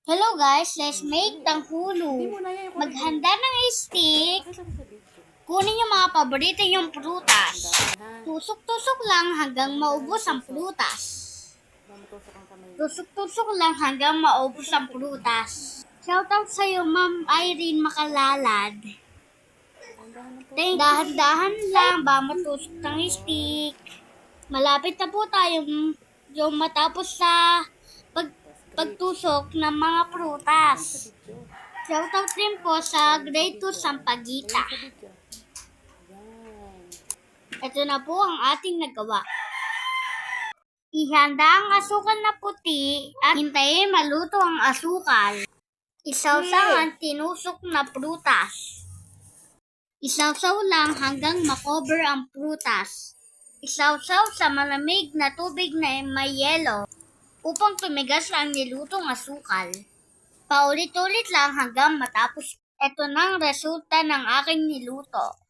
Hello guys, let's make tanghulo. Maghanda ng stick. Kunin yung mga paborito yung prutas. Tusok-tusok lang hanggang maubos ang prutas. Tusok-tusok lang hanggang maubos ang prutas. Shoutout sa'yo, Ma'am Irene Makalalad. Dahan-dahan lang ba matusok ng stick. Malapit na po tayong yung matapos sa pagtusok ng mga prutas. Shoutout din po sa Grade 2 Sampaguita. Ito na po ang ating nagawa. Ihanda ang asukal na puti at hintayin maluto ang asukal. Isawsaw ang tinusok na prutas. Isawsaw lang hanggang makover ang prutas. Isawsaw sa malamig na tubig na may yelo upang tumigas ang nilutong asukal. Paulit-ulit lang hanggang matapos. Ito na ang resulta ng aking niluto.